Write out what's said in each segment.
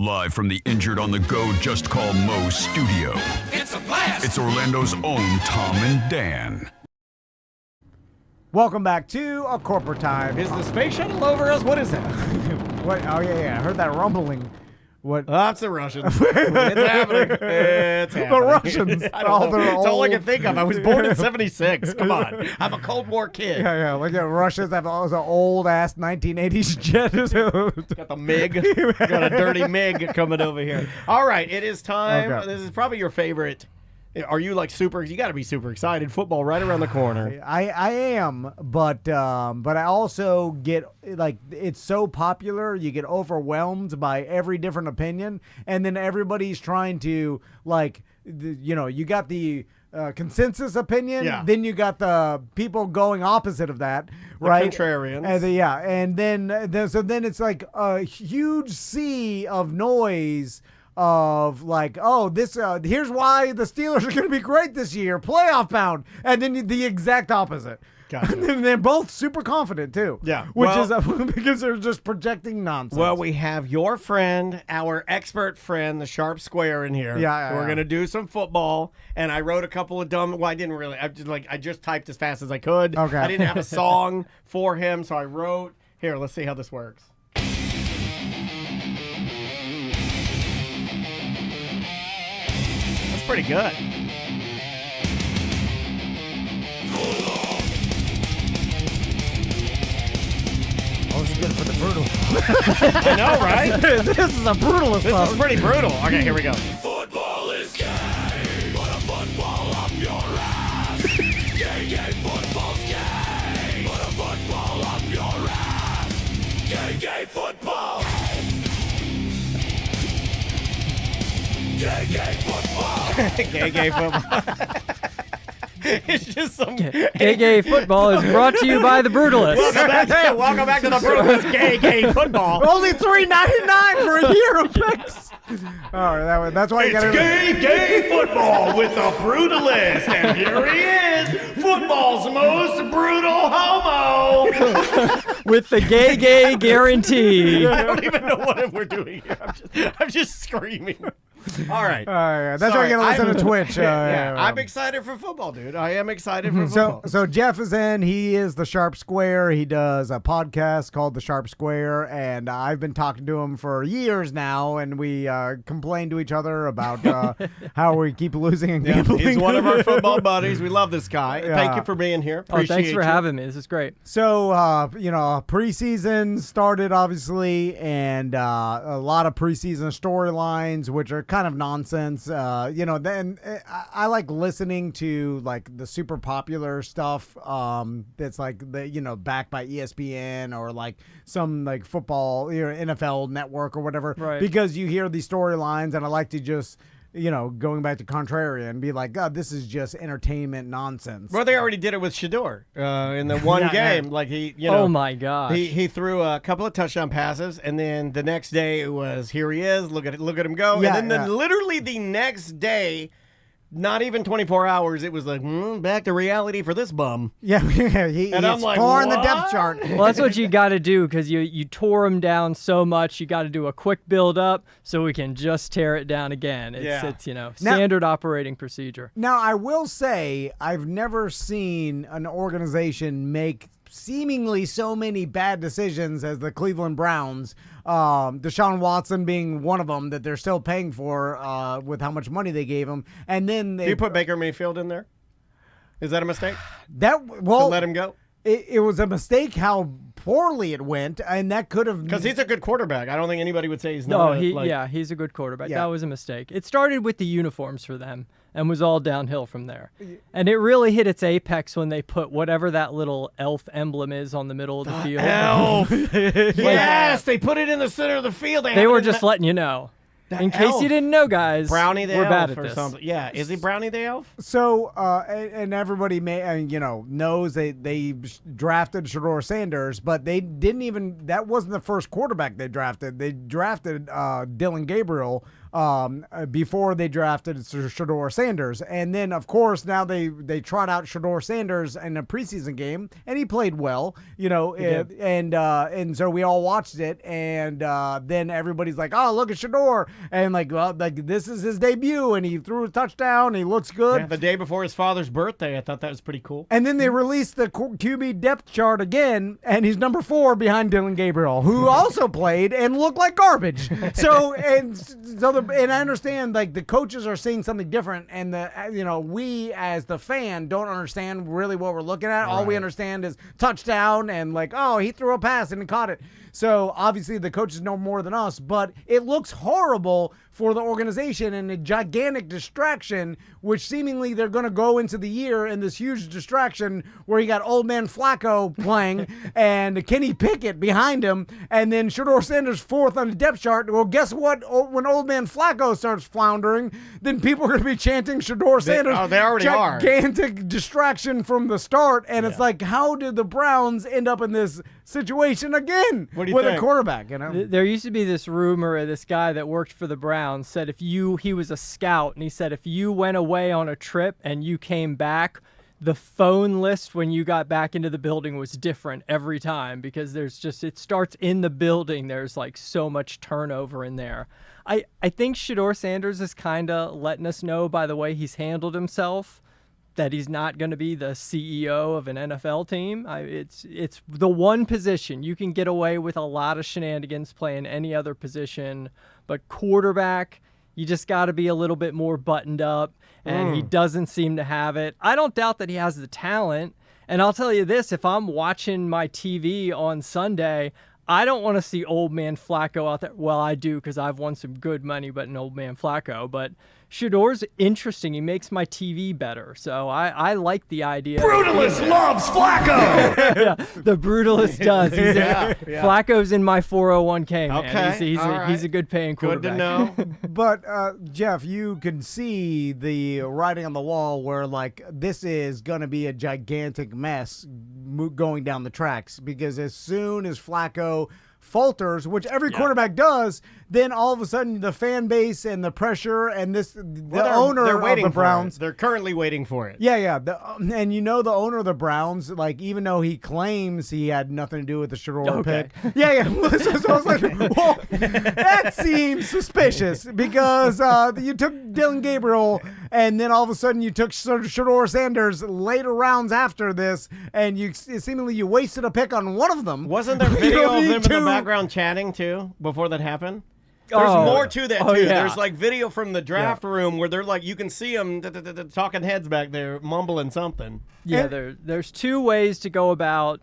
Live from the Injured on the Go Just Call Mo studio. It's a blast! It's Orlando's own Tom and Dan. Welcome back to A Corporate Time. Is the space shuttle over us? What is that? What? Oh, yeah. I heard that rumbling. What? That's the Russians. It's happening. It's happening. The Russians. I don't know. They're It's all I old. can think of. I was born in 76. Come on. I'm a Cold War kid. Yeah. Look at Russians have all those old-ass 1980s jet. Got the MiG. Got a dirty MiG coming over here. All right. It is time. Okay. This is probably your favorite. Are you like super? You got to be super excited. Football right around the corner. I am, but I also get, like, it's so popular, you get overwhelmed by every different opinion, and then everybody's trying to, like, you got the consensus opinion, Yeah. then you got the people going opposite of that, right? Contrarians. And then it's like a huge sea of noise of like, oh, this here's why the Steelers are going to be great this year, playoff bound, and then the exact opposite. Gotcha. And they're both super confident too. Yeah. which is because they're just projecting nonsense. Well, we have your friend, our expert friend, the Sharp Square, in here. Yeah. We're gonna do some football, and I wrote a couple of dumb. Well, I didn't really. I just typed as fast as I could. Okay. I didn't have a song for him, so I wrote. Here, let's see how this works. That's pretty good. Oh, this is good for the brutal. I know, right? This is a brutal This assault. is pretty brutal. Okay, here we go. Football is gay. Put a football up your ass. Gay, football's gay. Put a football up your ass. Gay, football. Gay, football. Gay football. It's just some Gay football is brought to you by the Brutalists. Welcome back to the Brutalist Gay Football. Only $3.99 for a year of picks. All right, that's why you got to. Gay football with the Brutalist, and here he is, football's most brutal homo. With the gay guarantee. I don't even know what we're doing here. I'm just screaming. All right. That's why you got to listen to Twitch. I'm excited for football, dude. I am excited for football. So Jeff is in. He is the Sharp Square. He does a podcast called The Sharp Square, and I've been talking to him for years now, and we complain to each other about how we keep losing and gambling. He's one of our football buddies. We love this guy. Yeah. Thank you for being here. Oh, Appreciate thanks for you. having me. This is great. So, preseason started, obviously, and a lot of preseason storylines, which are kind of nonsense. Then I like listening to, like, the super popular stuff that's, like, backed by ESPN or, like, some, like, football, NFL network or whatever. Right. Because you hear these storylines, and I like to just... going back to Contrarian, be like, God, this is just entertainment nonsense. Well, they already did it with Shador in the one game. Yeah. Like he, Oh my gosh. he threw a couple of touchdown passes, and then the next day it was here he is. Look at him go. Yeah, and then literally the next day, not even 24 hours, it was like back to reality for this bum. Yeah, he's I'm like, far in the depth what? chart. Well, that's what you got to do because you tore him down so much. You got to do a quick build up so we can just tear it down again. It's standard operating procedure. Now, I will say I've never seen an organization make seemingly so many bad decisions as the Cleveland Browns. Deshaun Watson being one of them that they're still paying for with how much money they gave him, and then Do you put Baker Mayfield in there? Is that a mistake? to Let him go? It was a mistake how poorly it went, and that could have Because he's a good quarterback. I don't think anybody would say he's not. He's a good quarterback. Yeah. That was a mistake. It started with the uniforms for them and was all downhill from there. And it really hit its apex when they put whatever that little elf emblem is on the middle of the field. Elf. Yes, they put it in the center of the field. They were just letting you know. In case you didn't know, guys, Brownie the we're elf bad at or this. something. Yeah, is he Brownie the elf? So, and everybody knows they drafted Shedeur Sanders, but they didn't even. That wasn't the first quarterback they drafted. They drafted Dylan Gabriel before they drafted Shedeur Sanders, and then of course now they trot out Shedeur Sanders in a preseason game, and he played well, and so we all watched it, and then everybody's like, oh, look at Shedeur, and like this is his debut, and he threw a touchdown, and he looks good. Yeah, the day before his father's birthday. I thought that was pretty cool. And then they released the QB depth chart again, and he's number 4 behind Dylan Gabriel, who also played and looked like garbage. And I understand, like, the coaches are seeing something different, and we as the fan don't understand really what we're looking at. All we understand is touchdown and like, oh, he threw a pass and he caught it. So obviously the coaches know more than us, but it looks horrible for the organization and a gigantic distraction, which seemingly they're going to go into the year in this huge distraction where you got old man Flacco playing and Kenny Pickett behind him, and then Shedeur Sanders 4th on the depth chart. Well, guess what? When old man Flacco starts floundering, then people are going to be chanting Shedeur Sanders. They already are. Gigantic distraction from the start, and it's like, how did the Browns end up in this situation again What do you with think? a quarterback? There used to be this rumor of this guy that worked for the Browns said he was a scout, and he said if you went away on a trip and you came back, the phone list when you got back into the building was different every time because it starts in the building. There's like so much turnover in there. I think Shedeur Sanders is kind of letting us know by the way he's handled himself that he's not going to be the CEO of an NFL team. It's the one position you can get away with a lot of shenanigans playing any other position, but quarterback, you just got to be a little bit more buttoned up, and he doesn't seem to have it. I don't doubt that he has the talent, and I'll tell you this, if I'm watching my TV on Sunday, I don't want to see old man Flacco out there. Well, I do because I've won some good money, but an old man Flacco. But Shedeur's interesting. He makes my TV better. So I like the idea. Brutalist loves Flacco! Yeah, the Brutalist does. Flacco's in my 401k, man. Okay, He's a good paying Good quarterback. to know. But Jeff, you can see the writing on the wall where like this is going to be a gigantic mess going down the tracks, because as soon as Flacco falters, which every quarterback does, then all of a sudden the fan base and the pressure and the owner of the Browns, they're currently waiting for it. Yeah. And the owner of the Browns, like, even though he claims he had nothing to do with the Shedeur pick. Yeah. So I was like, well, that seems suspicious because you took Dylan Gabriel and then all of a sudden you took Shedeur Sanders later rounds after this, and you wasted a pick on one of them. Wasn't there video of them in the background chatting too before that happened? There's more to that too. Yeah. There's like video from the draft room where they're like, you can see them talking heads back there mumbling something. Yeah, there's two ways to go about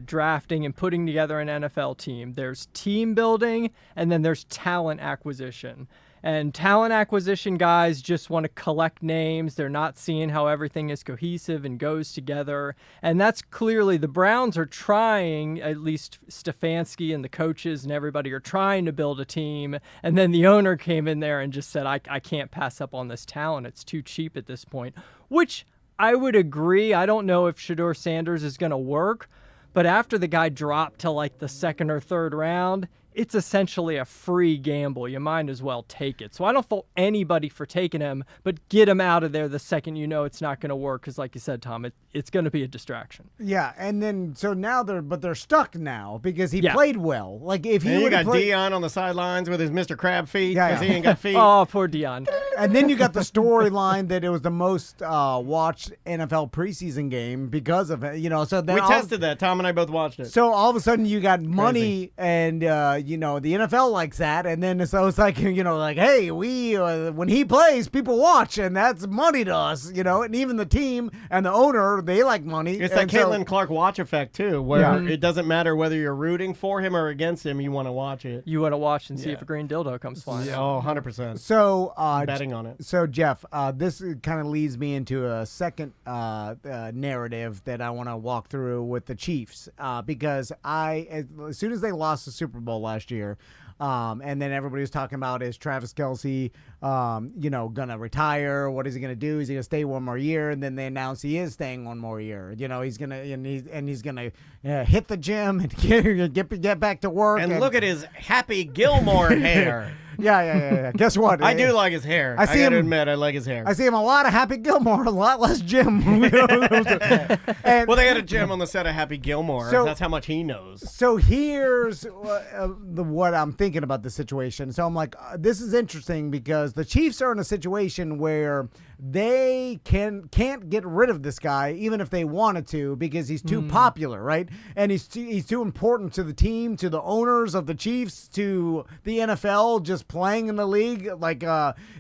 drafting and putting together an NFL team. There's team building, and then there's talent acquisition. And talent acquisition guys just want to collect names. They're not seeing how everything is cohesive and goes together. And that's clearly the Browns are trying, at least Stefanski and the coaches and everybody are trying to build a team. And then the owner came in there and just said, I can't pass up on this talent. It's too cheap at this point, which I would agree. I don't know if Shedeur Sanders is going to work, but after the guy dropped to like the second or third round, it's essentially a free gamble. You might as well take it. So I don't fault anybody for taking him, but get him out of there the second you know it's not going to work. Because like you said, Tom, it's going to be a distraction. Yeah, and then so now they're stuck now because he played well. Like if he would have got Dion on the sidelines with his Mr. Crab feet because he ain't got feet. Oh, poor Dion. And then you got the storyline that it was the most watched NFL preseason game because of it. So then we tested that. Tom and I both watched it. So all of a sudden you got money, and the NFL likes that, and then so it's like like, hey, we when he plays, people watch, and that's money to us. And even the team and the owner, they like money. It's that Caitlin Clark watch effect too, where it doesn't matter whether you're rooting for him or against him, you want to watch it. You want to watch and see if a green dildo comes flying. Yeah. Oh, 100%. So betting on it. So Jeff, this kind of leads me into a second narrative that I want to walk through with the Chiefs, because as soon as they lost the Super Bowl last year, And then everybody was talking about, is Travis Kelce, gonna retire? What is he gonna do? Is he gonna stay one more year? And then they announced he is staying one more year. He's gonna he's gonna hit the gym and get back to work. And look at his Happy Gilmore hair. Yeah. Guess what? I do like his hair. I gotta admit, I like his hair. I see him a lot of Happy Gilmore, a lot less Jim. Well, they had a Jim on the set of Happy Gilmore. So- That's how much he knows. So here's what I'm thinking about the situation. So I'm like, this is interesting because the Chiefs are in a situation where they can't get rid of this guy even if they wanted to, because he's too popular, right? And he's too important to the team, to the owners of the Chiefs, to the NFL, just playing in the league. Like,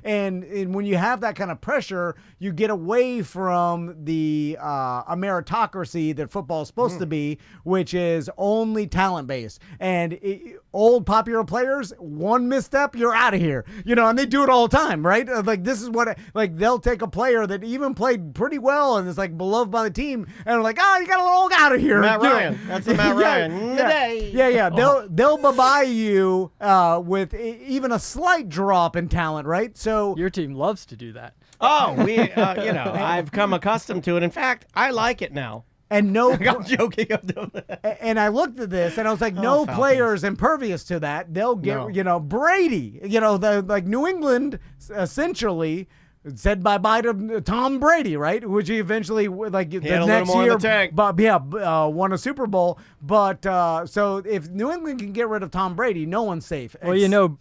and when you have that kind of pressure, you get away from the a meritocracy that football is supposed to be, which is only talent based. And old popular players, one misstep, you're out of here. And they do it all the time, right? Like, this is what, like, they'll take a player that even played pretty well and is like beloved by the team, and they're like, oh, you got a little out of here. Matt Ryan. That's the Matt Ryan. Yeah. They'll bye you with even a slight drop in talent, right? So Your team loves to do that. Oh, I've come accustomed to it. In fact, I like it now. and no, I'm joking. and I looked at this and I was like, no Falcons. player is impervious to that. They'll get, Brady, like New England essentially said bye-bye to Tom Brady, right? Which he eventually, like, the had a little next more in year, the tank. won a Super Bowl. But so if New England can get rid of Tom Brady, no one's safe. Well,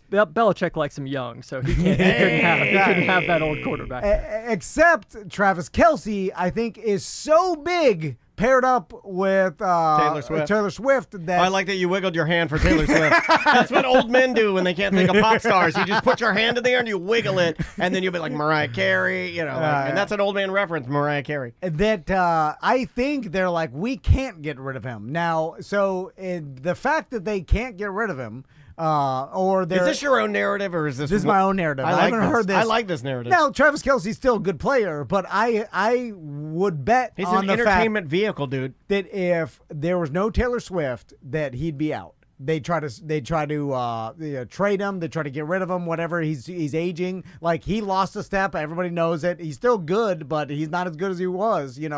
Belichick likes him young, so he couldn't have that old quarterback. Except Travis Kelce, I think, is so big paired up with Taylor Swift that I like that you wiggled your hand for Taylor Swift. That's what old men do when they can't think of pop stars. You just put your hand in the air and you wiggle it, and then you'll be like Mariah Carey, and that's an old man reference, Mariah Carey. that I think they're like, we can't get rid of him now. So the fact that they can't get rid of him, or Is they're this your own narrative, or is this? This is my own narrative. I like haven't heard this. I like this narrative. Now, Travis Kelce's still a good player, but I would bet He's on an the entertainment vehicle, dude. fact that if there was no Taylor Swift, that he'd be out. They try to trade him. They try to get rid of him. Whatever. He's aging. Like, he lost a step. Everybody knows it. He's still good, but he's not as good as he was. But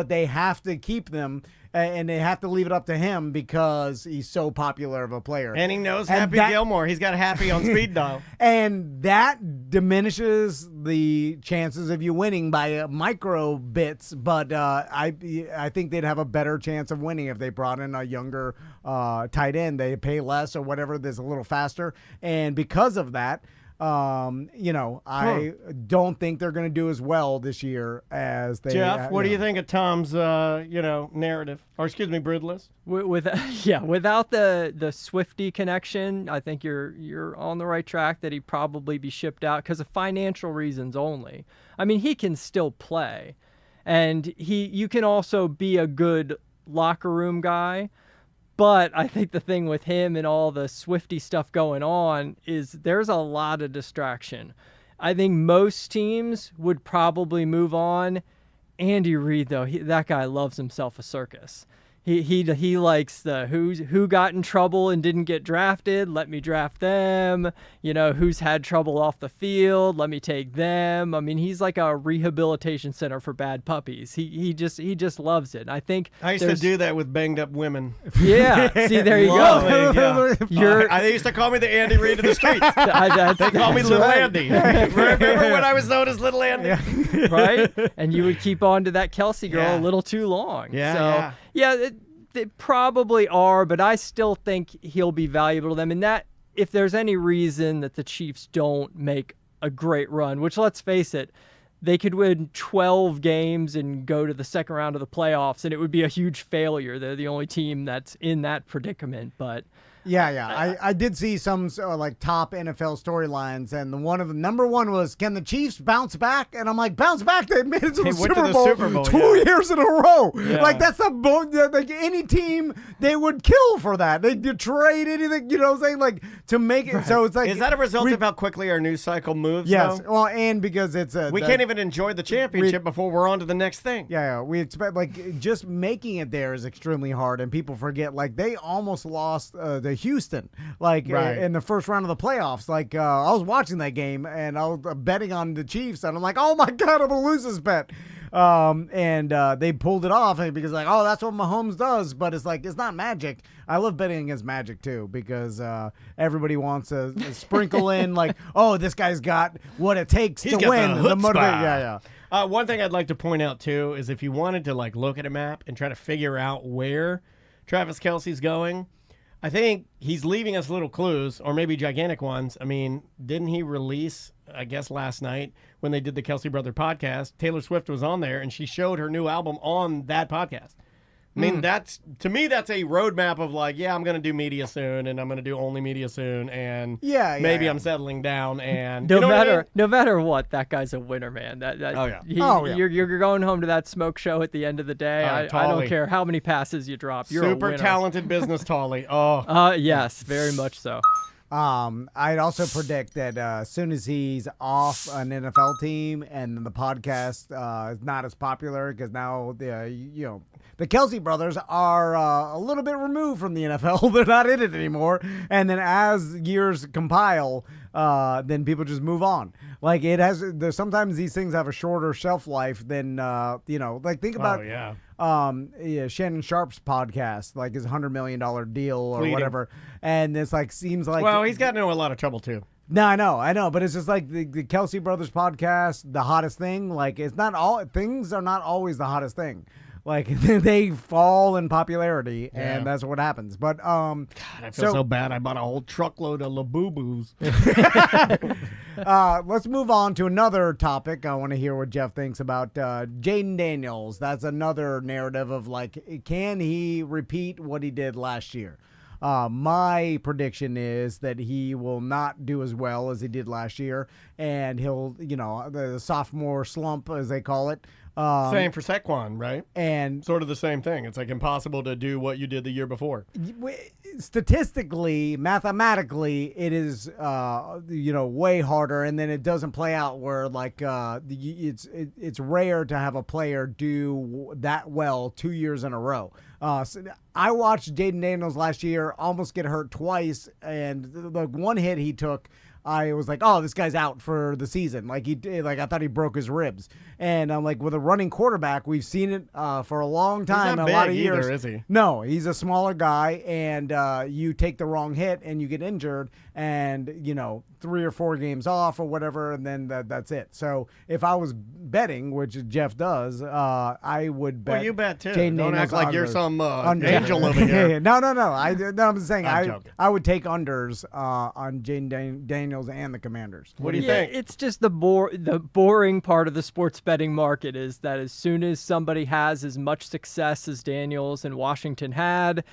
they have to keep them. And they have to leave it up to him because he's so popular of a player. And he knows And Happy Gilmore. He's got Happy on speed dial. And that diminishes the chances of you winning by micro bits. But I think they'd have a better chance of winning if they brought in a younger tight end. They pay less or whatever. That's a little faster. And because of that, I don't think they're going to do as well this year as they. Jeff, what do you think of Tom's, narrative? Or excuse me, brutalist? Without the Swiftie connection, I think you're on the right track that he'd probably be shipped out because of financial reasons only. I mean, he can still play, and you can also be a good locker room guy. But I think the thing with him and all the Swiftie stuff going on is there's a lot of distraction. I think most teams would probably move on. Andy Reid, though, that guy loves himself a circus. He likes the who got in trouble and didn't get drafted. Let me draft them. Who's had trouble off the field. Let me take them. I mean, he's like a rehabilitation center for bad puppies. He just loves it. I think I used to do that with banged up women. Yeah. See, there you go. They used to call me the Andy Reid of the streets. They call me Little right. Andy. Remember when I was known as Little Andy? Right? And you would keep on to that Kelce girl a little too long. They probably are, but I still think he'll be valuable to them. And that, if there's any reason that the Chiefs don't make a great run, which, let's face it, they could win 12 games and go to the second round of the playoffs, and it would be a huge failure. They're the only team that's in that predicament, but... I did see some top NFL storylines, and number one was, can the Chiefs bounce back? And I'm like, bounce back? They made it to the Super Bowl 2 years in a row. Yeah. Like, that's like any team they would kill for that. They'd trade anything, you know what I'm saying? Like, to make it so it's like Is that a result of how quickly our news cycle moves? Yes, though? well, and because it's We can't even enjoy the championship before we're on to the next thing. Yeah, we expect like just making it there is extremely hard, and people forget like they almost lost to Houston like in the first round of the playoffs. Like I was watching that game and I was betting on the Chiefs, and I'm like, oh my god, I'm gonna lose this bet. And they pulled it off because like, oh, that's what Mahomes does, but it's like it's not magic. I love betting against magic too because everybody wants to sprinkle in like, oh, this guy's got what it takes to win. The motivation, yeah. One thing I'd like to point out too is if you wanted to like look at a map and try to figure out where Travis Kelce's going, I think he's leaving us little clues or maybe gigantic ones. I mean, didn't he release, I guess last night when they did the Kelce Brother podcast, Taylor Swift was on there and she showed her new album on that podcast. I mean, that's to me, that's a roadmap of like, yeah, I'm going to do media soon, and I'm going to do only media soon, and maybe I'm settling down. And no matter what, that guy's a winner, man. You're going home to that smoke show at the end of the day. I don't care how many passes you drop. You're super a winner. Talented business, Tolly. Oh, yes, very much so. I'd also predict that as soon as he's off an NFL team and the podcast is not as popular because now the Kelce brothers are a little bit removed from the NFL. They're not in it anymore. And then as years compile, then people just move on. Like sometimes these things have a shorter shelf life than, like think about Shannon Sharp's podcast, like his $100 million deal or whatever. And it's like, seems like. Well, he's gotten into a lot of trouble too. No, I know, but it's just like the Kelce brothers podcast, the hottest thing. Like it's not all things are not always the hottest thing. Like they fall in popularity, and that's what happens. But God, I feel so bad. I bought a whole truckload of Labubu's. Let's move on to another topic. I want to hear what Jeff thinks about Jaden Daniels. That's another narrative of like, can he repeat what he did last year? My prediction is that he will not do as well as he did last year, and he'll, the sophomore slump, as they call it. Same for Saquon, right? And sort of the same thing. It's like impossible to do what you did the year before. Statistically, mathematically, it is way harder, and then it doesn't play out where like it's rare to have a player do that well 2 years in a row. So I watched Jaden Daniels last year almost get hurt twice, and the one hit he took, I was like, oh, this guy's out for the season. Like I thought he broke his ribs. And I'm like, with a running quarterback, we've seen it for a long time, He's not a lot of big years. either, is he? No, he's a smaller guy, and you take the wrong hit and you get injured, and 3 or 4 games off or whatever, and then that's it. So if I was betting, which Jeff does, I would bet. Well, you bet too. Jaden Don't Daniels act like you're unders. some angel over here. No. I'm saying I'm I would take unders on Jaden Daniels and the Commanders. What do you think? It's just the boring part of the sports betting market is that as soon as somebody has as much success as Daniels and Washington had,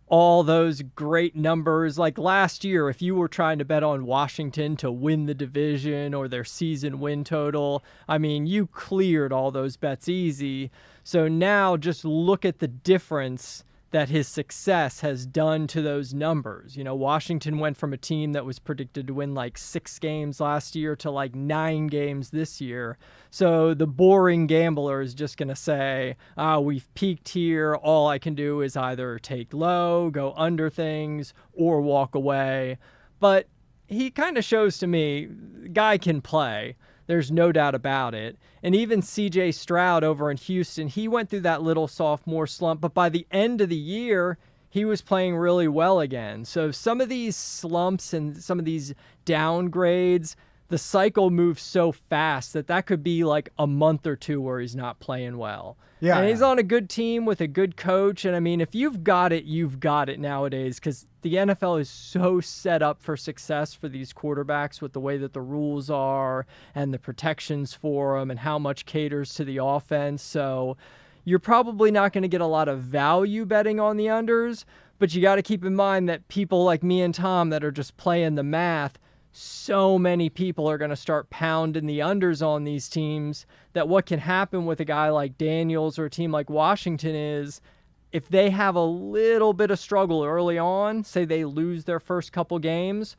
all those great numbers, like last year, if you were trying to bet on Washington to win the division or their season win total, I mean, you cleared all those bets easy. So now just look at the difference that his success has done to those numbers. Washington went from a team that was predicted to win like 6 games last year to like 9 games this year. So the boring gambler is just going to say, we've peaked here. All I can do is either take low, go under things, or walk away. But he kind of shows to me, guy can play. There's no doubt about it. And even C.J. Stroud over in Houston, he went through that little sophomore slump, but by the end of the year, he was playing really well again. So some of these slumps and some of these downgrades, the cycle moves so fast that could be like a month or 2 where he's not playing well. Yeah, and he's on a good team with a good coach. And I mean, if you've got it nowadays, because the NFL is so set up for success for these quarterbacks with the way that the rules are and the protections for them and how much caters to the offense. So you're probably not going to get a lot of value betting on the unders, but you got to keep in mind that people like me and Tom that are just playing the math, so many people are going to start pounding the unders on these teams that what can happen with a guy like Daniels or a team like Washington is if they have a little bit of struggle early on, say they lose their first couple games,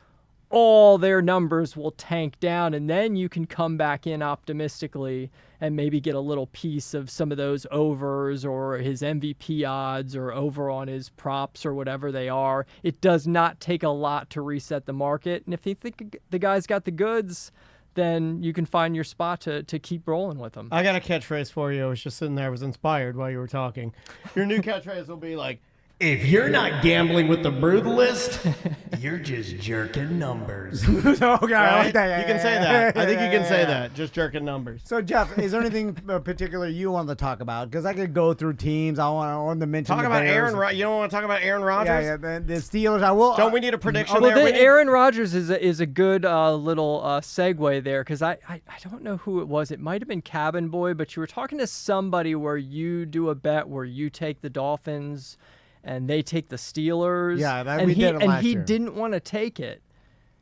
all their numbers will tank down, and then you can come back in optimistically and maybe get a little piece of some of those overs or his MVP odds or over on his props or whatever they are. It does not take a lot to reset the market, and if you think the guy's got the goods, then you can find your spot to keep rolling with them. I got a catchphrase for you. I was just sitting there. I was inspired while you were talking. Your new catchphrase will be like, If you're not gambling with the Brutalist, you're just jerking numbers. Okay, I right? like that. You can say that. I think you can say that. Just jerking numbers. So, Jeff, is there anything particular you want to talk about? Because I could go through teams. I want to mention Talk the about Bears. Aaron Rodgers. You don't want to talk about Aaron Rodgers? Yeah, the Steelers. I will. Don't we need a prediction Well, there? We need- Aaron Rodgers is a good little segue there, because I don't know who it was. It might have been Cabin Boy, but you were talking to somebody where you do a bet where you take the Dolphins and they take the Steelers. Yeah, that and we he did it and last he year. didn't want to take it.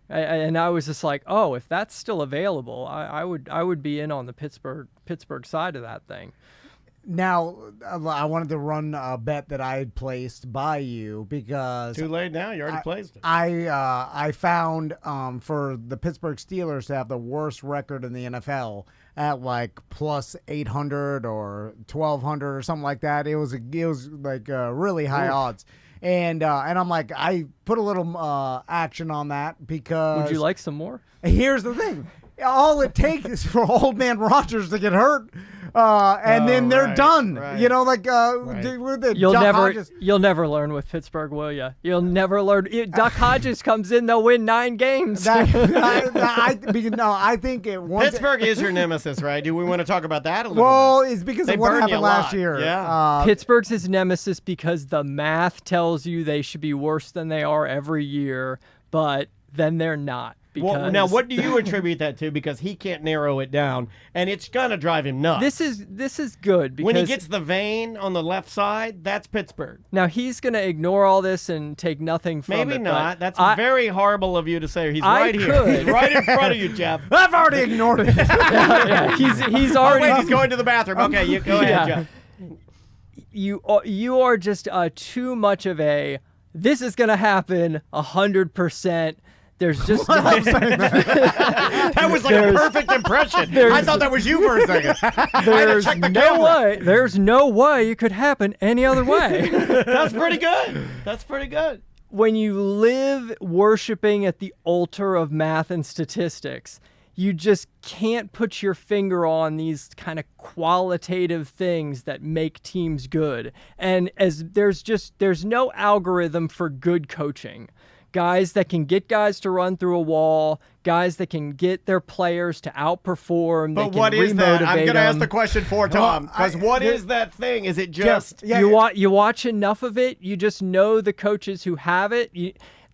And I was just like, oh, if that's still available, I would be in on the Pittsburgh side of that thing. Now, I wanted to run a bet that I had placed by you because Too late now. You already placed it. I found for the Pittsburgh Steelers to have the worst record in the NFL at like plus 800 or 1200 or something like that. It was like really high odds. And I'm like, I put a little action on that because Would you like some more? here's the thing. All it takes is for old man Rodgers to get hurt, and then they're done. right. You know, like Right. with the You'll Duck never Hodges. you'll never learn with Pittsburgh, will you? You'll never learn. Duck Hodges comes in, they'll win 9 games. I think it once. Pittsburgh is your nemesis, right? Do we want to talk about that a little Well, bit? it's because They of what burn you happened a last lot. year. Yeah. Pittsburgh's his nemesis because the math tells you they should be worse than they are every year, but then they're not. Because Well, now, what do you attribute that to? Because he can't narrow it down, and it's gonna drive him nuts. this is good because when he gets the vein on the left side, that's Pittsburgh. now he's going to ignore all this and take nothing from it. Maybe but not. That's I- very horrible of you to say. He's I right here. could. He's right in front of you, Jeff. I've already ignored it. yeah, he's Oh, already wait, he's going to the bathroom. Okay, you go ahead, Yeah. Jeff. you are just too much of a. This is going to happen 100%. There's just That was like a perfect impression. I thought that was you for a second. there's check the no camera. way. There's no way it could happen any other way. That's pretty good. That's pretty good. When you live worshiping at the altar of math and statistics, you just can't put your finger on these kind of qualitative things that make teams good. And as there's no algorithm for good coaching. Guys that can get guys to run through a wall, guys that can get their players to outperform. But they can what is that? I'm remotivate going to ask them. the question for Tom. Because what is that thing? Is it just... Yeah, You watch enough of it, you just know the coaches who have it.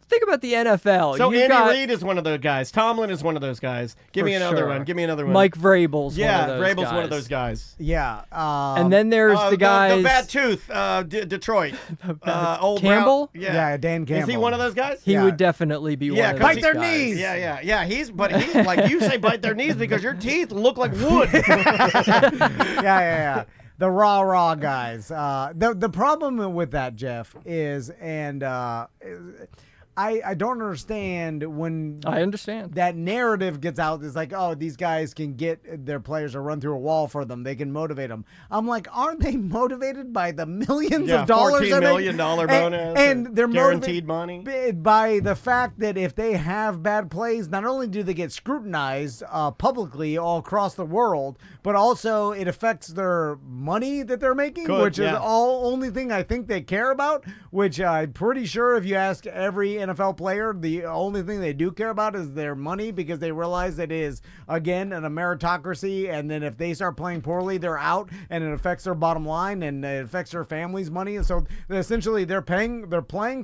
Think about the NFL. So You've Andy got Reid is one of those guys. Tomlin is one of those guys. Give For me another sure. one. Give me another one. Mike Vrabel's Yeah, one of those Vrabel's guys. one of those guys. Yeah. And then there's the guys. The bad tooth, Detroit. Old Campbell? Brown- yeah, Dan Campbell. Is he one of those guys? He Yeah. would definitely be Yeah, one of 'cause those Bite their guys. knees. Yeah. He's like you say, bite their knees because your teeth look like wood. Yeah. The raw guys. The problem with that, Jeff, is, and I don't understand when I understand. that narrative gets out. It's like, oh, these guys can get their players to run through a wall for them. They can motivate them. I'm like, aren't they motivated by the millions Yeah, of dollars? $14 they make? million bonus and they're guaranteed motivated money. by the fact that if they have bad plays, not only do they get scrutinized publicly all across the world, but also it affects their money that they're making, Good, which is yeah. only thing I think they care about. Which I'm pretty sure if you ask every NFL player, the only thing they do care about is their money, because they realize that it is, again, a meritocracy, and then if they start playing poorly, they're out, and it affects their bottom line, and it affects their family's money. And so essentially they're playing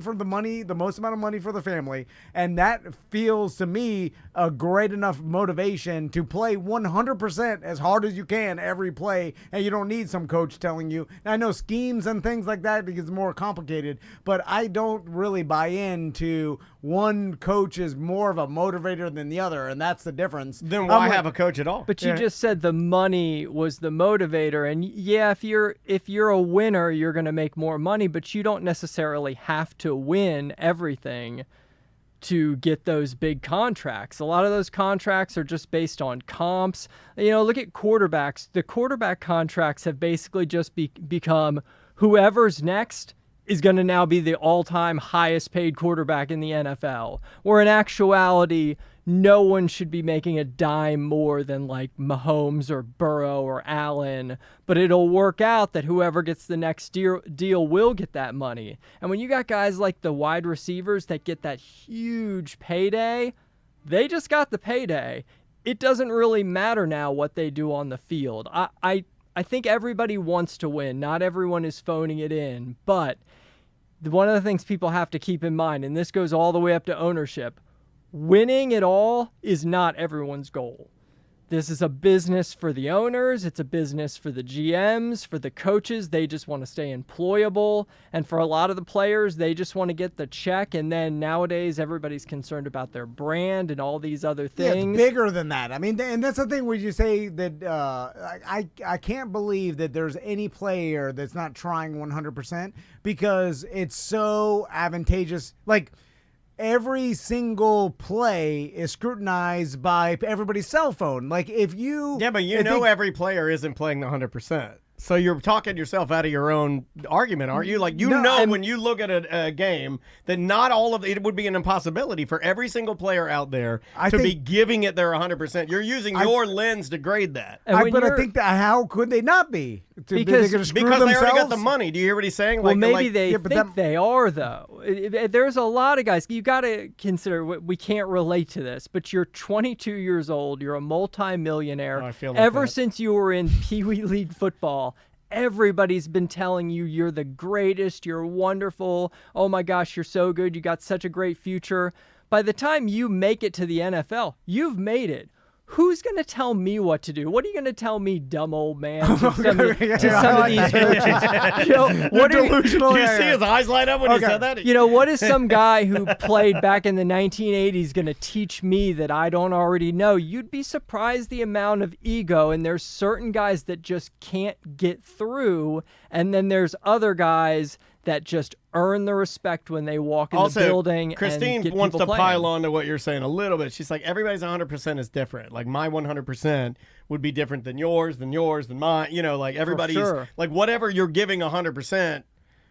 for the money, the most amount of money for the family, and that feels to me a great enough motivation to play 100% as hard as you can every play, and you don't need some coach telling you. And I know schemes and things like that because it's more complicated, but I don't really buy into to one coach is more of a motivator than the other, and that's the difference. Then why have a coach at all? But you just said the money was the motivator, and yeah, if you're a winner, you're going to make more money, but you don't necessarily have to win everything to get those big contracts. A lot of those contracts are just based on comps. Look at quarterbacks. The quarterback contracts have basically just become whoever's next is going to now be the all-time highest paid quarterback in the NFL. Where in actuality, no one should be making a dime more than like Mahomes or Burrow or Allen, but it'll work out that whoever gets the next deal will get that money. And when you got guys like the wide receivers that get that huge payday, they just got the payday. It doesn't really matter now what they do on the field. I think everybody wants to win. Not everyone is phoning it in, but one of the things people have to keep in mind, and this goes all the way up to ownership, winning it all is not everyone's goal. This is a business for the owners. It's a business for the GMs, for the coaches. They just want to stay employable. And for a lot of the players, they just want to get the check. And then nowadays, everybody's concerned about their brand and all these other things. Yeah, it's bigger than that. I mean, and that's the thing where you say that I can't believe that there's any player that's not trying 100% because it's so advantageous. Like, every single play is scrutinized by everybody's cell phone. Like if you... Yeah, but every player isn't playing the 100%. So you're talking yourself out of your own argument, aren't you? Like, when you look at a game that not all of it would be an impossibility for every single player out there to be giving it their 100%. You're using your lens to grade that. I think that how could they not be? Because they already got the money. Do you hear what he's saying? Well, maybe they think they are, though. There's a lot of guys. You got to consider, we can't relate to this, but you're 22 years old. You're a multimillionaire. Oh, I feel like Ever that. since you were in Pee Wee League football, everybody's been telling you you're the greatest, you're wonderful, oh my gosh, you're so good, you got such a great future. By the time you make it to the NFL, you've made it. Who's going to tell me what to do? What are you going to tell me, dumb old man, to some of these coaches? What delusional. Did you see his eyes light up when he said that? What is some guy who played back in the 1980s going to teach me that I don't already know? You'd be surprised the amount of ego, and there's certain guys that just can't get through, and then there's other guys that just earn the respect when they walk in the building. Christine and get wants to people pile playing. on to what you're saying a little bit. She's like, everybody's 100% is different. Like, my 100% would be different than yours, than mine. Like, everybody's, like, whatever you're giving 100%, I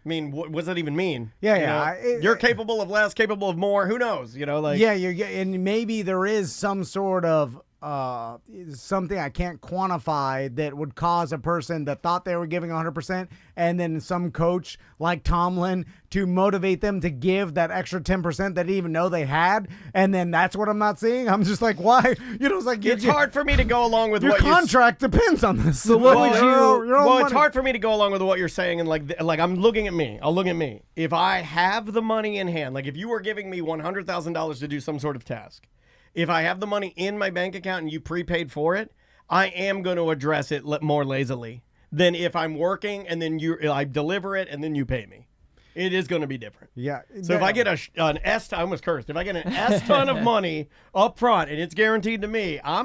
mean, what does that even mean? You're capable of less, capable of more. Who knows? And maybe there is some sort of something I can't quantify that would cause a person that thought they were giving 100% and then some coach like Tomlin to motivate them to give that extra 10% they didn't even know they had, and then that's what I'm not seeing. I'm just like, why? It's like it's hard for me to go along with your what contract depends on this. So it's hard for me to go along with what you're saying, and like I'm looking at me. I'll look at me. If I have the money in hand, like if you were giving me $100,000 to do some sort of task, if I have the money in my bank account and you prepaid for it, I am going to address it more lazily than if I'm working and then I deliver it and then you pay me. It is going to be different. Yeah. So if I get an I almost cursed. If I get an S ton of money up front and it's guaranteed to me, I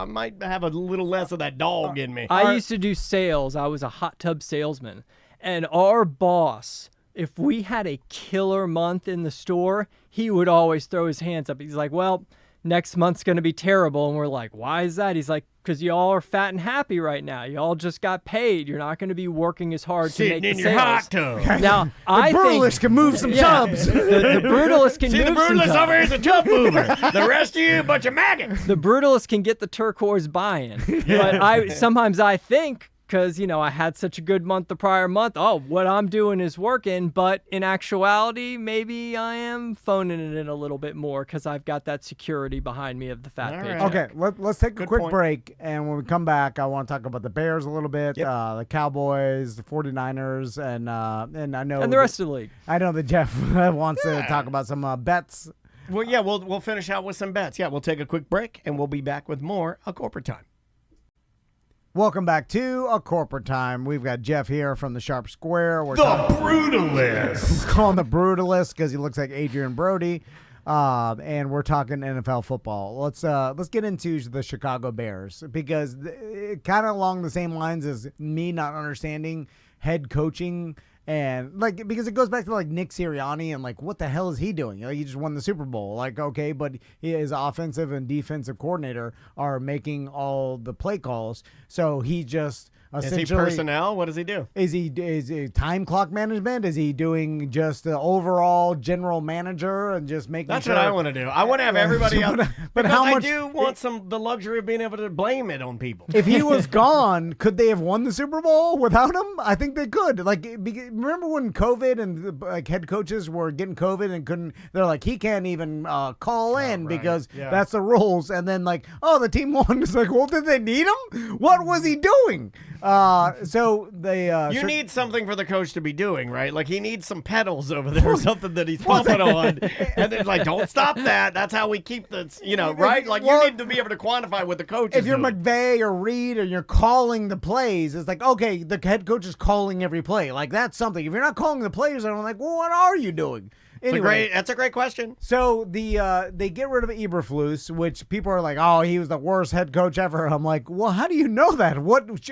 might have a little less of that dog in me. I used to do sales. I was a hot tub salesman. And our boss, if we had a killer month in the store, he would always throw his hands up. He's like, well, next month's going to be terrible. And we're like, why is that? He's like, because y'all are fat and happy right now. Y'all just got paid. You're not going to be working as hard to make the sales. Sitting in your hot tub. Now, the brutalist can move some tubs. The brutalist can See, move the brutalist some over here is a tub mover. The rest of you, a bunch of maggots. The brutalist can get the turquoise buy-in. But sometimes I think, because, I had such a good month the prior month, what I'm doing is working. But in actuality, maybe I am phoning it in a little bit more because I've got that security behind me of the fat paycheck. Okay, let's take a quick break. And when we come back, I want to talk about the Bears a little bit, the Cowboys, the 49ers, and I know... And the rest of the league. I know that Jeff wants to talk about some bets. Well, yeah, we'll finish out with some bets. Yeah, we'll take a quick break, and we'll be back with more A Corporate Time. Welcome back to A Corporate Time. We've got Jeff here from the Sharp Square. We're The Brutalist. calling the Brutalist because he looks like Adrian Brody. And we're talking NFL football. Let's get into the Chicago Bears because kind of along the same lines as me not understanding head coaching. And like, because it goes back to like Nick Sirianni and like, what the hell is he doing? He just won the Super Bowl. Like, okay, but his offensive and defensive coordinator are making all the play calls. So he just essentially. Is he personnel? What does he do? Is he time clock management? Is he doing just the overall general manager and just making That's sure? what I want to do. I want to have everybody else. But how much? I do want the luxury of being able to blame it on people. If he was gone, could they have won the Super Bowl without him? I think they could. Like, remember when COVID and like head coaches were getting COVID and couldn't? They're like, he can't even call in because that's the rules. And then like, oh, the team won. It's like, well, did they need him? What was he doing? So they. You need something for the coach to be doing, right? Like he needs some pedals over there or something that he's pumping on, and then like, don't stop that. That's how we keep the, right? Like you need to be able to quantify what the coach is if you're doing. McVay or Reed and you're calling the plays, it's like, okay, the head coach is calling every play. Like that's something. If you're not calling the plays, I'm like, well, what are you doing? Anyway, That's a great question. So they get rid of Eberflus, which people are like, oh, he was the worst head coach ever. I'm like, well, how do you know that?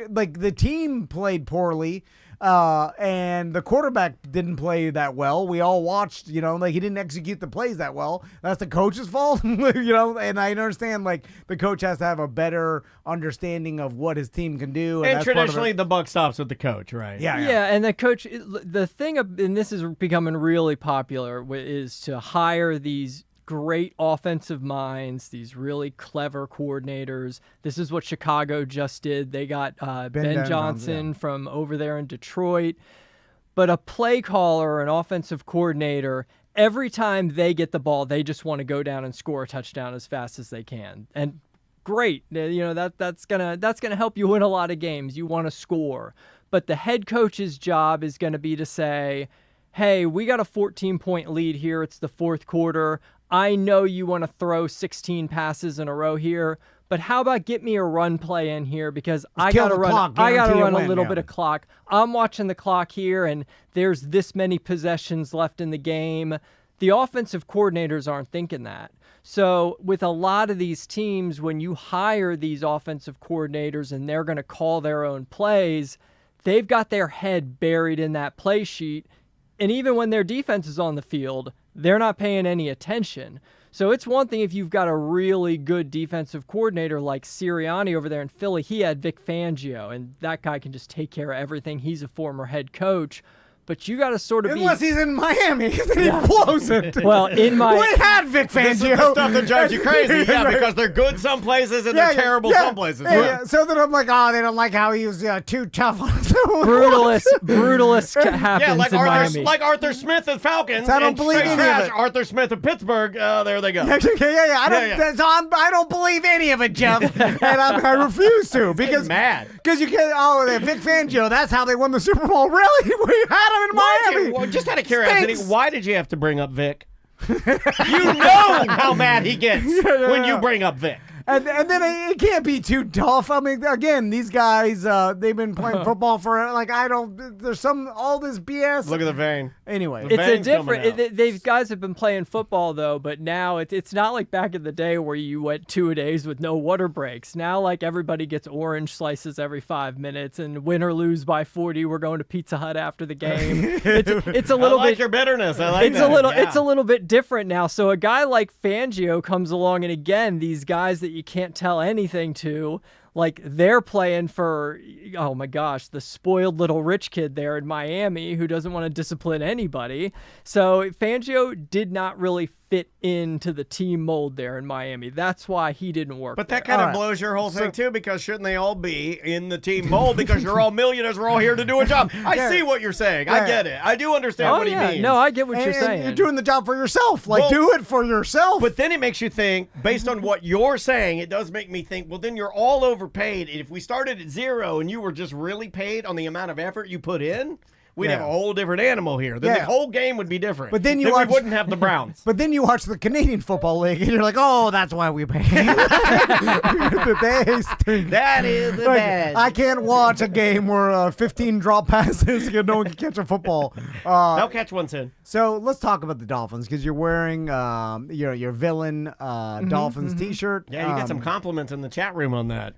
Like the team played poorly. And the quarterback didn't play that well. We all watched, like he didn't execute the plays that well. That's the coach's fault, and I understand like the coach has to have a better understanding of what his team can do. And traditionally the buck stops with the coach, right? Yeah, and the coach, the thing, and this is becoming really popular, is to hire these great offensive minds, these really clever coordinators. This is what Chicago just did. They got Ben Johnson from over there in Detroit. But a play caller, an offensive coordinator, every time they get the ball, they just want to go down and score a touchdown as fast as they can. And great, that's gonna help you win a lot of games. You want to score. But the head coach's job is going to be to say, hey, we got a 14-point lead here. It's the fourth quarter. I know you want to throw 16 passes in a row here, but how about get me a run play in here because I got to run a little bit of clock. I'm watching the clock here and there's this many possessions left in the game. The offensive coordinators aren't thinking that. So with a lot of these teams, when you hire these offensive coordinators and they're going to call their own plays, they've got their head buried in that play sheet. And even when their defense is on the field, they're not paying any attention. So it's one thing if you've got a really good defensive coordinator like Sirianni over there in Philly. He had Vic Fangio, and that guy can just take care of everything. He's a former head coach. But you got to sort of Unless he's in Miami, then he blows it. Well, we had Vic Fangio. This is the stuff that drives you crazy. Yeah, because they're good some places and they're terrible some places. Yeah. So then I'm like, oh, they don't like how he was too tough on Brutalist happens in Miami. Like Arthur Smith and Falcons. So I don't believe any of it. Arthur Smith of Pittsburgh. There they go. I don't believe any of it, Jeff, and I refuse to because mad because you can't. Oh, Vic Fangio. That's how they won the Super Bowl. Really? We had him in Miami. Just out of curiosity, why did you have to bring up Vic? You know how mad he gets when you bring up Vic. And then it can't be too tough. I mean, again, these guys, they've been playing football for, there's all this BS. Look at the vein. Anyway. It's a different, these guys have been playing football, though, but now it's not like back in the day where you went 2-a-days with no water breaks. Now, like, everybody gets orange slices every 5 minutes, and win or lose by 40, we're going to Pizza Hut after the game. It's a little bit. Bit, your bitterness. I like It's a little bit different now. So a guy like Fangio comes along, and again, these guys that you can't tell anything to, like they're playing for, oh my gosh, the spoiled little rich kid there in Miami who doesn't want to discipline anybody. So Fangio did not really fit into the team mold there in Miami. That's why he didn't work. But that kind of blows your whole thing too, because shouldn't they all be in the team mold? Because you're all millionaires. We're all here to do a job. I see what you're saying. I get it. I do understand what he means. No, I get what you're saying. You're doing the job for yourself. Do it for yourself. But then it makes you think, based on what you're saying, it does make me think, well, then you're all overpaid. If we started at zero and you were just really paid on the amount of effort you put in, we'd have a whole different animal here. Then Yeah. the whole game would be different. But then you we watch- wouldn't have the Browns. But then you watch the Canadian Football League, and you're like, oh, that's why we pay. They stink. That is the Like, best. I can't watch a game where 15 drop passes because no one can catch a football. They'll catch one soon. So let's talk about the Dolphins because you're wearing your villain Dolphins T-shirt. Yeah, you got some compliments in the chat room on that.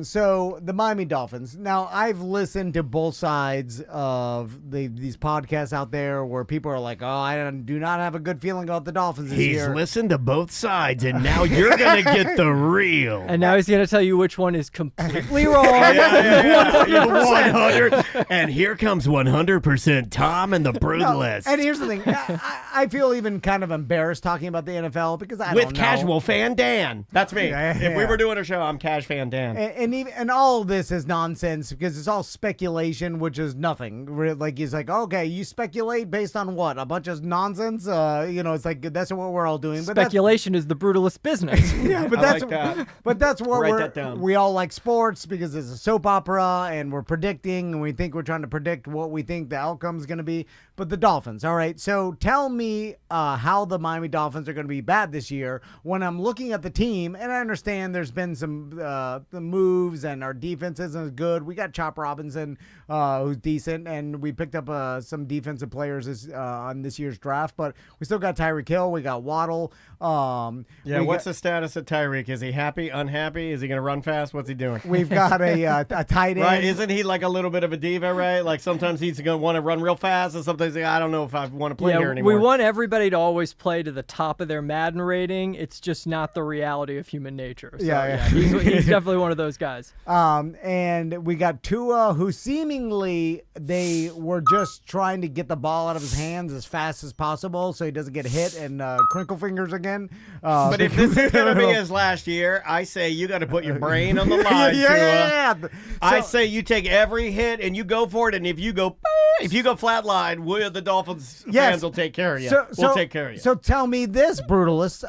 So the Miami Dolphins. Now I've listened to both sides of these podcasts out there where people are like, "Oh, I do not have a good feeling about the Dolphins this He's year." listened to both sides, and now you're gonna get the real. And now he's going to tell you which one is completely wrong. 100. And here comes 100% Tom and the Brutalist. And here's the thing: I feel even kind of embarrassed talking about the NFL because I With don't know. Casual Fan Dan. That's me. Yeah, If we yeah. were doing a show, I'm Cash Fan Dan. And all of this is nonsense because it's all speculation, which is nothing. Like he's like, okay, you speculate based on what? A bunch of nonsense. It's like that's what we're all doing. But Speculation is the brutalist business. yeah, but I that's like that. but that's what Write that down. we all like sports because it's a soap opera and we're predicting and we think we're trying to predict what we think the outcome is going to be. But the Dolphins, all right. So tell me how the Miami Dolphins are going to be bad this year when I'm looking at the team and I understand there's been some the moves and our defense isn't as good. We got Chop Robinson who's decent and we picked up some defensive players on this year's draft, but we still got Tyreek Hill. We got Waddle. Yeah, what's the status of Tyreek? Is he happy, unhappy? Is he going to run fast? What's he doing? We've got a tight end. Right, isn't he like a little bit of a diva, right? Like sometimes he's going to want to run real fast, and sometimes he's like, I don't know if I want to play here anymore. We want everybody to always play to the top of their Madden rating. It's just not the reality of human nature. So, Yeah. he's definitely one of those guys. And we got Tua, who seemingly they were just trying to get the ball out of his hands as fast as possible so he doesn't get hit and crinkle fingers again. But if this is going to be his last year, I say you got to put your brain on the line, Tua. yeah. I So- say you take every hit and you go for it, and if you go flatline, the Dolphins fans will take care of you. We'll take care of you. So tell me this, brutalist.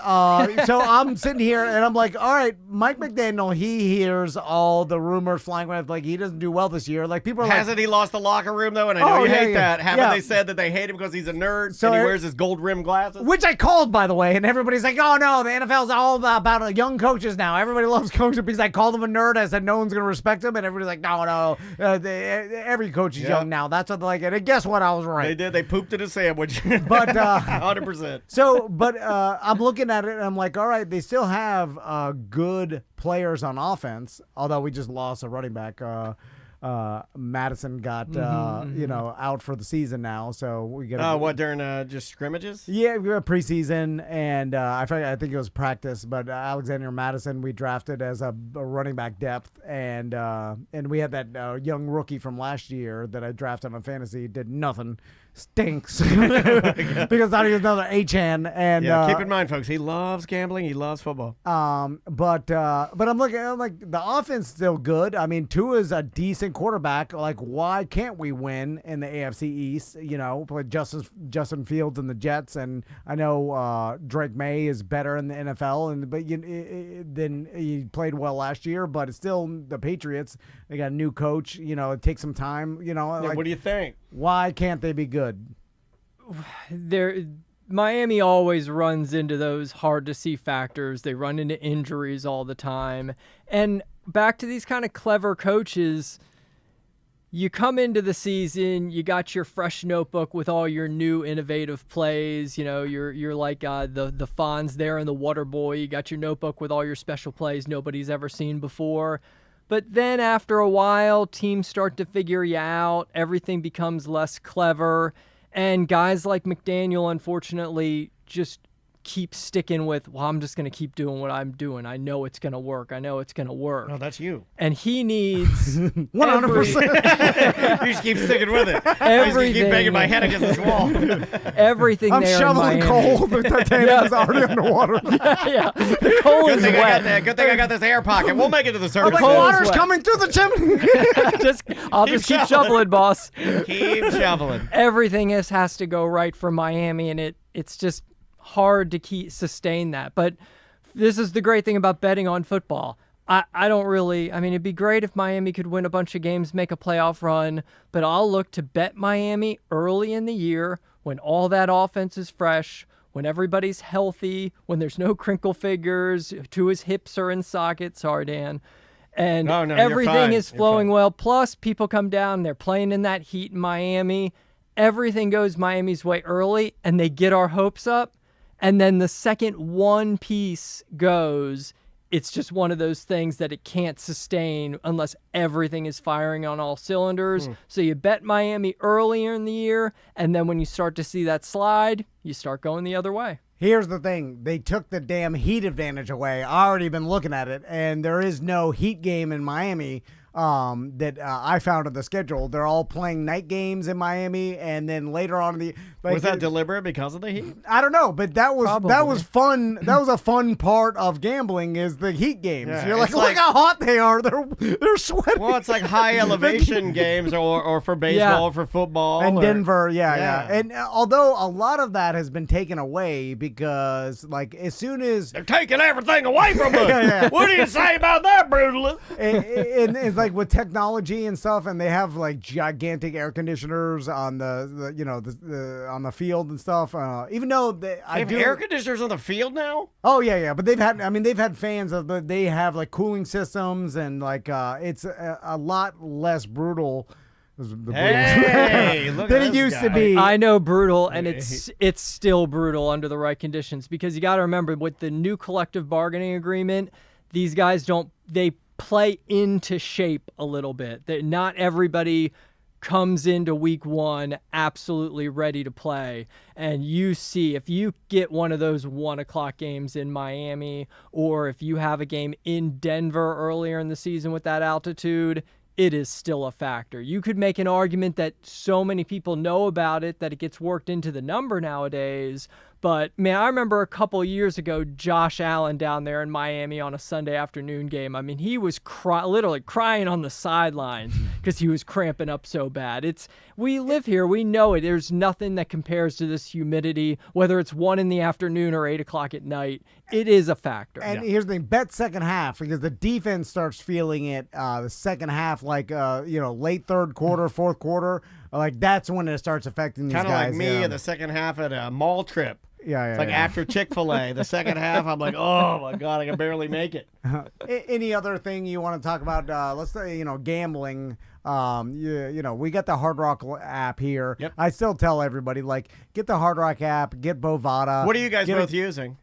So I'm sitting here and I'm like, all right, Mike McDaniel, he hears all the rumors flying around, like he doesn't do well this year. Like people are Hasn't like, he lost the locker room, though? And I know you hate that. Haven't yeah. they said that they hate him because he's a nerd So and he er- wears his gold rimmed glasses? which I called, by the way, and everybody's like, oh no, the NFL's all about young coaches now. Everybody loves coaches because I called him a nerd. I said no one's going to respect him, and everybody's like, no, every coach is Yeah. young now. That's what they like. And guess what? I was right. They did. They pooped in a sandwich. But 100%. So, but I'm looking at it and I'm like, all right, they still have good players on offense, although we just lost a running back. Madison got out for the season now, so we got. What, during just scrimmages? Yeah, we got preseason, and I think it was practice. But Alexander Madison, we drafted as a running back depth, and we had that young rookie from last year that I drafted on fantasy, did nothing, stinks because I thought he was another H-N. And Yeah, keep in mind, folks, he loves gambling. He loves football. but I'm looking, I'm like, the offense still good. I mean, Tua's a decent quarterback. Like, why can't we win in the AFC East? Play Justin Fields and the Jets, and I know Drake May is better in the NFL, but then he played well last year. But it's still the Patriots. They got a new coach. It takes some time. What do you think? Why can't they be good? Miami always runs into those hard to see factors. They run into injuries all the time. And back to these kind of clever coaches, you come into the season, you got your fresh notebook with all your new innovative plays. You're like the Fonz there and the Water Boy. You got your notebook with all your special plays nobody's ever seen before. But then after a while, teams start to figure you out. Everything becomes less clever. And guys like McDaniel, unfortunately, just keep sticking with, well, I'm just going to keep doing what I'm doing. I know it's going to work. Oh, that's you. And he needs 100%. You just keep sticking with it. I just Everything. keep banging my head against this wall. everything I'm there in shoveling Miami. coal. The Titanic is already underwater. Yeah, the coal Good is thing I got wet. that. Good thing I got this air pocket. We'll make it to the I'm surface. like, Coal's water's wet. coming through the chimney. Just keep shoveling, boss. Keep shoveling. Everything has to go right for Miami, and it's just hard to sustain that. But this is the great thing about betting on football. I don't really. I mean, it'd be great if Miami could win a bunch of games, make a playoff run, but I'll look to bet Miami early in the year when all that offense is fresh, when everybody's healthy, when there's no crinkle figures, Tua's hips are in socket. Sorry, Dan. And No, you're everything fine. is You're flowing fine. well. Plus, people come down, they're playing in that heat in Miami. Everything goes Miami's way early, and they get our hopes up. And then the second one piece goes, it's just one of those things that it can't sustain unless everything is firing on all cylinders. So you bet Miami earlier in the year, and then when you start to see that slide, you start going the other way. Here's the thing. They took the damn heat advantage away. I already been looking at it, and there is no heat game in Miami that I found on the schedule. They're all playing night games in Miami, and then later on in the... Like, Was that deliberate because of the heat? I don't know, but that was Probably. fun. That was a fun part of gambling is the heat games. Yeah, You're like, it's look like- how hot they are. They're sweating. Well, it's like high elevation games or for baseball, for football. And or- Denver, yeah. Yeah. And although a lot of that has been taken away because, like, as soon as They're taking everything away from us. Yeah. What do you say about that, brutalist? and it's like with technology and stuff, and they have like gigantic air conditioners on the on the field and stuff. Even though They have air conditioners on the field now? Oh yeah, but they've had fans but they have like cooling systems and like it's a lot less brutal. Hey, look than at it this used to guy. be. I know brutal, and it's still brutal under the right conditions because you got to remember with the new collective bargaining agreement, these guys they play into shape a little bit. That not everybody comes into week one absolutely ready to play. And you see, if you get one of those 1:00 games in Miami, or if you have a game in Denver earlier in the season with that altitude, it is still a factor. You could make an argument that so many people know about it that it gets worked into the number nowadays. But, man, I remember a couple years ago, Josh Allen down there in Miami on a Sunday afternoon game. I mean, he was literally crying on the sidelines because he was cramping up so bad. We live here. We know it. There's nothing that compares to this humidity, whether it's 1 in the afternoon or 8 o'clock at night. It is a factor. And here's the thing, bet second half because the defense starts feeling it the second half, like late third quarter, fourth quarter. Like that's when it starts affecting these guys. Kind of like me yeah. in the second half at a mall trip. Yeah, It's like after Chick-fil-A. The second half, I'm like, oh, my God, I can barely make it. Any other thing you want to talk about? Let's say, gambling. We got the Hard Rock app here. Yep. I still tell everybody, like, get the Hard Rock app, get Bovada. What are you guys get both using?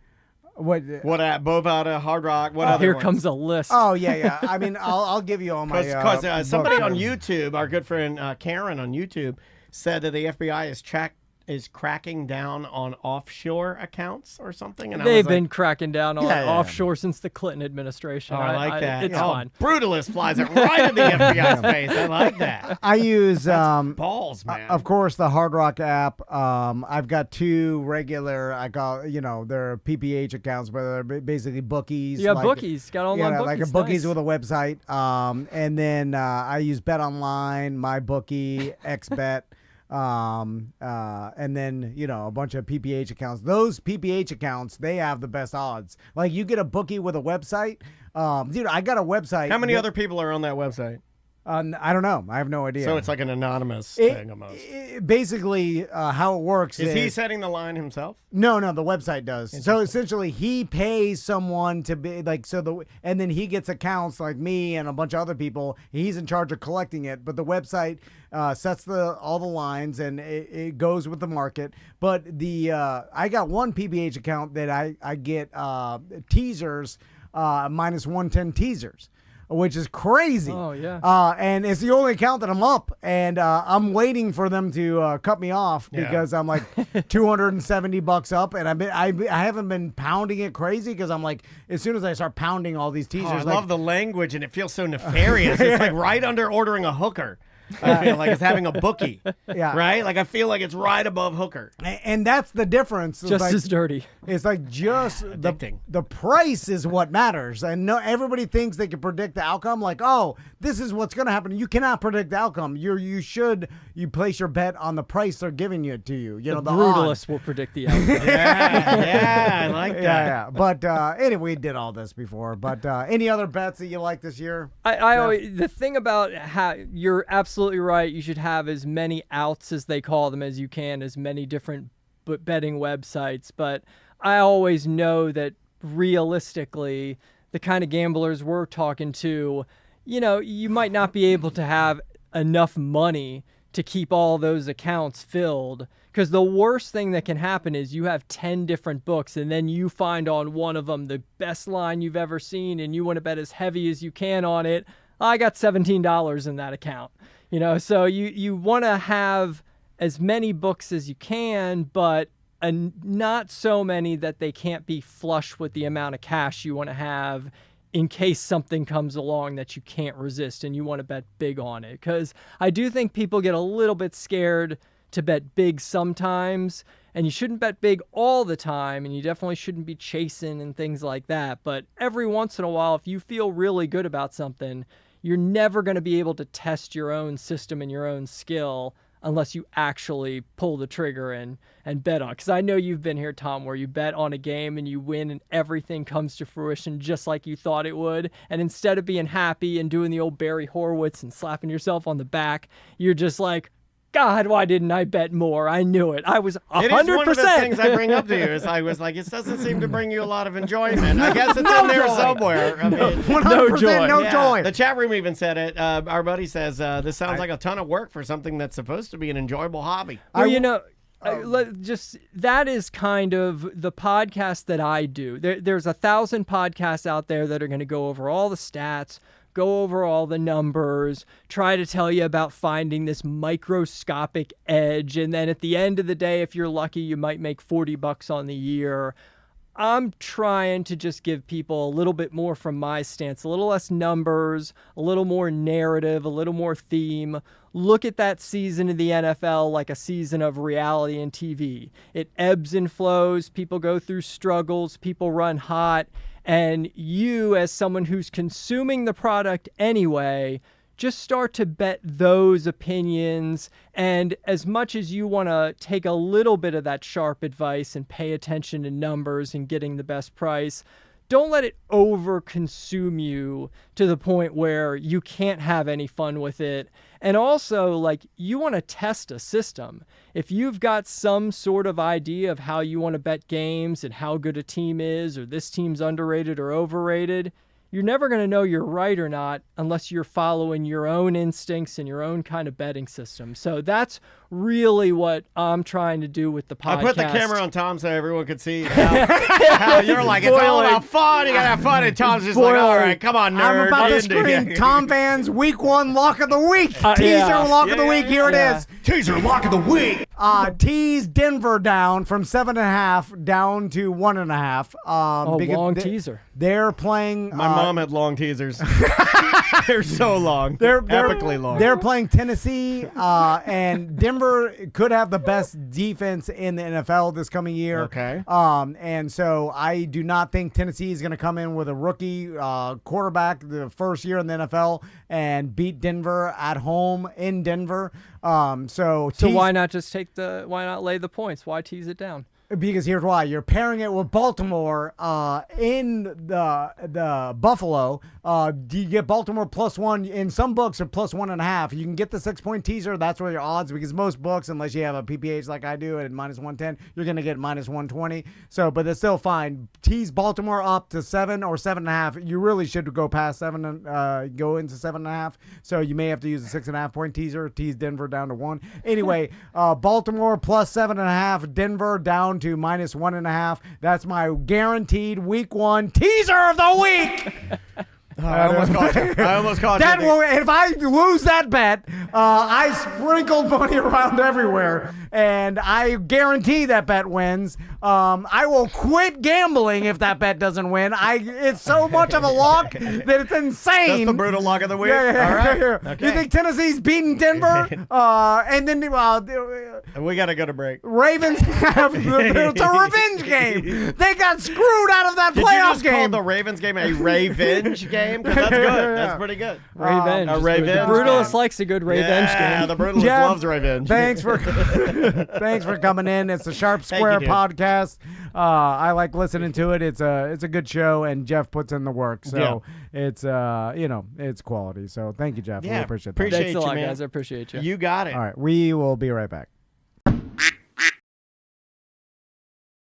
What? What app? Bovada, Hard Rock, what other Here ones? comes a list. Oh, yeah. I mean, I'll give you all my. Because somebody book. on YouTube, our good friend Karen on YouTube, said that the FBI is cracking down on offshore accounts or something. And I They've was like, been cracking down on Yeah. offshore since the Clinton administration. Oh, I like that. It's Oh, fine. Brutalist flies it right in the FBI's face. I like that. I use Balls, man. of course, the Hard Rock app. I've got 2 regular. I call they're PPH accounts, but they're basically bookies. You got like, bookies. Got online bookies. like a bookies Nice. with a website. And then I use Bet Online, MyBookie, XBet. And then a bunch of PPH accounts. Those PPH accounts, they have the best odds. Like you get a bookie with a website. Dude, I got a website. How many other people are on that website? I don't know. I have no idea. So it's like an anonymous thing almost. Basically, how it works Is he setting the line himself? No, the website does. So essentially, he pays someone to be like and then he gets accounts like me and a bunch of other people. He's in charge of collecting it, but the website sets all the lines and it goes with the market. But I got one PBH account that I get teasers minus 110 teasers. Which is crazy. Oh, yeah. And it's the only account that I'm up, and I'm waiting for them to cut me off because I'm like $270 up, and I haven't been pounding it crazy because I'm like, as soon as I start pounding all these teasers, I love the language, and it feels so nefarious. It's like right under ordering a hooker. I feel like it's having a bookie. Yeah. Right? Like I feel like it's right above Hooker. And that's the difference. It's Just like, as dirty. it's like just Addicting. the price is what matters. And no, everybody thinks they can predict the outcome. Like, oh, this is what's going to happen. You cannot predict the outcome. You place your bet on the price they're giving it to you. You know, The the brutalists will predict the outcome. Yeah, I like that. Yeah. But anyway, we did all this before. But any other bets that you like this year? I always, the thing about how you're absolutely right. You should have as many outs as they call them as you can, as many different betting websites. But I always know that realistically, the kind of gamblers we're talking to, you know, you might not be able to have enough money to keep all those accounts filled. Because the worst thing that can happen is you have 10 different books and then you find on one of them the best line you've ever seen and you want to bet as heavy as you can on it. I got $17 in that account. You know, so you want to have as many books as you can, but not so many that they can't be flush with the amount of cash you want to have in case something comes along that you can't resist and you want to bet big on it. Because I do think people get a little bit scared to bet big sometimes, and you shouldn't bet big all the time, and you definitely shouldn't be chasing and things like that. But every once in a while, if you feel really good about something, you're never going to be able to test your own system and your own skill unless you actually pull the trigger and bet on. Because I know you've been here, Tom, where you bet on a game and you win and everything comes to fruition just like you thought it would. And instead of being happy and doing the old Barry Horowitz and slapping yourself on the back, you're just like, God, why didn't I bet more? I knew it. I was 100%. It is one of the things I bring up to you. Is I was like, it doesn't seem to bring you a lot of enjoyment. I guess it's in there somewhere. I mean, 100% joy. no yeah. joy. The chat room even said it. Our buddy says this sounds like a ton of work for something that's supposed to be an enjoyable hobby. Well, you know, that is kind of the podcast that I do. There's 1,000 podcasts out there that are going to go over all the stats, go over all the numbers, try to tell you about finding this microscopic edge. And then at the end of the day, if you're lucky, you might make $40 on the year. I'm trying to just give people a little bit more from my stance, a little less numbers, a little more narrative, a little more theme. Look at that season of the NFL like a season of reality and TV. It ebbs and flows. People go through struggles. People run hot. And you, as someone who's consuming the product anyway, just start to bet those opinions. And as much as you want to take a little bit of that sharp advice and pay attention to numbers and getting the best price, don't let it over consume you to the point where you can't have any fun with it. And also, like, you want to test a system. If you've got some sort of idea of how you want to bet games and how good a team is, or this team's underrated or overrated, you're never going to know you're right or not unless you're following your own instincts and your own kind of betting system. So that's really what I'm trying to do with the podcast. I put the camera on Tom so everyone could see how you're like, it's all about fun. You got to have fun. And Tom's just like, all right, come on, nerd. I'm about to Yeah. scream Tom Van's Week 1 Lock of the Week. Teaser Lock of the Week. Here it is. Teaser lock of the week. Tease Denver down from 7.5 down to 1.5. Because long teaser. They're playing. My mom had long teasers. They're so long. They're epically long. They're playing Tennessee, and Denver could have the best defense in the NFL this coming year. Okay. And so I do not think Tennessee is going to come in with a rookie quarterback the first year in the NFL and beat Denver at home in Denver. So why not just why not lay the points? Why tease it down? Because here's why. You're pairing it with Baltimore in the Buffalo. Do you get Baltimore +1? In some books are +1.5. You can get the 6-point teaser. That's where your odds, because most books, unless you have a PPH like I do at -110, you're going to get -120. So, but it's still fine. Tease Baltimore up to 7 or 7.5. You really should go past 7 and go into 7.5. So you may have to use a 6.5-point teaser. Tease Denver down to 1. Anyway, Baltimore +7.5. Denver down to -1.5. That's my guaranteed Week 1 teaser of the week. I almost caught you. I almost caught That you. will, if I lose that bet, I sprinkled money around everywhere, and I guarantee that bet wins. I will quit gambling if that bet doesn't win. It's so much of a lock that it's insane. That's the brutal lock of the week. Yeah. All right. You Okay. think Tennessee's beating Denver? And then We got to go to break. Ravens have it's a revenge game. They got screwed out of that Did you playoff just call game. the Ravens game a revenge game? Because that's good. That's pretty good. Revenge. a revenge The Brutalist game. likes a good revenge Yeah, game. the brutalist Jeff, loves revenge. Thanks for coming in. It's the Sharp Thank Square you, dude. podcast. I like listening to it. It's a good show, and Jeff puts in the work. So it's it's quality. So thank you, Jeff. Yeah, We appreciate that. appreciate Thanks a lot, you, man. guys. I appreciate you. You got it. All right, we will be right back.